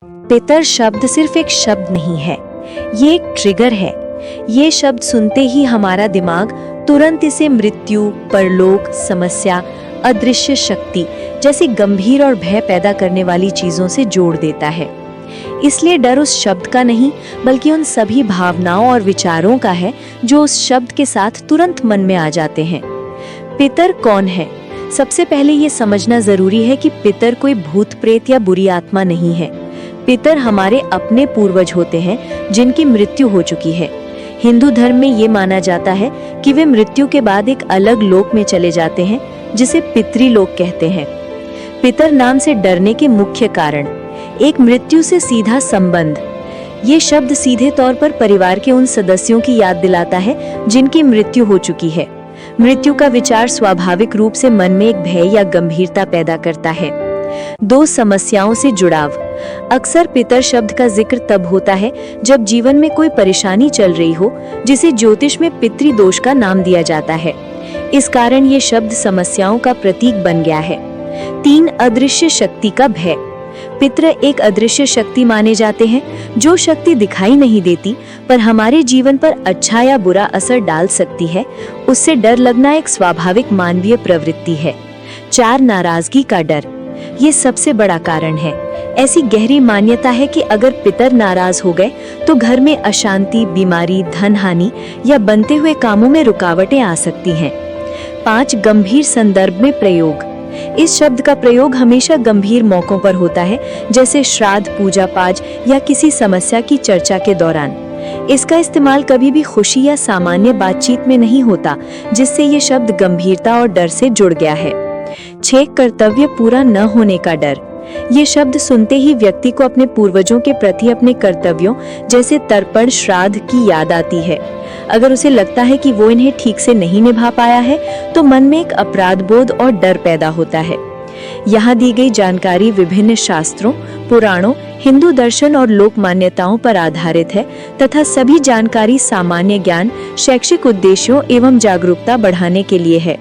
पितर शब्द सिर्फ एक शब्द नहीं है, ये एक ट्रिगर है। ये शब्द सुनते ही हमारा दिमाग तुरंत इसे मृत्यु, परलोक, समस्या, अदृश्य शक्ति जैसी गंभीर और भय पैदा करने वाली चीजों से जोड़ देता है। इसलिए डर उस शब्द का नहीं, बल्कि उन सभी भावनाओं और विचारों का है जो उस शब्द के साथ तुरंत मन में आ जाते हैं। पितर कौन है? सबसे पहले ये समझना जरूरी है कि पितर कोई भूत प्रेत या बुरी आत्मा नहीं है। पितर हमारे अपने पूर्वज होते हैं जिनकी मृत्यु हो चुकी है। हिंदू धर्म में ये माना जाता है कि वे मृत्यु के बाद एक अलग लोक में चले जाते हैं, जिसे पितृलोक कहते हैं। पितर नाम से डरने के मुख्य कारण एक मृत्यु से सीधा संबंध। ये शब्द सीधे तौर पर परिवार के उन सदस्यों की याद दिलाता है जिनकी मृत्यु हो चुकी है। मृत्यु का विचार स्वाभाविक रूप से मन में एक भय या गंभीरता पैदा करता है। दो समस्याओं से जुड़ाव। अक्सर पितर शब्द का जिक्र तब होता है जब जीवन में कोई परेशानी चल रही हो, जिसे ज्योतिष में पितृदोष का नाम दिया जाता है। इस कारण ये शब्द समस्याओं का प्रतीक बन गया है। 3, अदृश्य शक्ति का भय। पितृ एक अदृश्य शक्ति माने जाते हैं, जो शक्ति दिखाई नहीं देती पर हमारे जीवन पर अच्छा या बुरा असर डाल सकती है। उससे डर लगना एक स्वाभाविक मानवीय प्रवृत्ति है। 4, नाराजगी का डर। ये सबसे बड़ा कारण है। ऐसी गहरी मान्यता है कि अगर पितर नाराज हो गए तो घर में अशांति, बीमारी, धन हानि या बनते हुए कामों में रुकावटें आ सकती हैं। 5, गंभीर संदर्भ में प्रयोग। इस शब्द का प्रयोग हमेशा गंभीर मौकों पर होता है, जैसे श्राद्ध, पूजा पाठ या किसी समस्या की चर्चा के दौरान। इसका इस्तेमाल कभी भी खुशी या सामान्य बातचीत में नहीं होता, जिससे ये शब्द गंभीरता और डर से जुड़ गया है। 6, कर्तव्य पूरा न होने का डर। ये शब्द सुनते ही व्यक्ति को अपने पूर्वजों के प्रति अपने कर्तव्यों जैसे तर्पण, श्राद्ध की याद आती है। अगर उसे लगता है कि वो इन्हें ठीक से नहीं निभा पाया है, तो मन में एक अपराध बोध और डर पैदा होता है। यहाँ दी गई जानकारी विभिन्न शास्त्रों, पुराणों, हिंदू दर्शन और लोक मान्यताओं पर आधारित है तथा सभी जानकारी सामान्य ज्ञान, शैक्षिक उद्देश्यों एवं जागरूकता बढ़ाने के लिए है।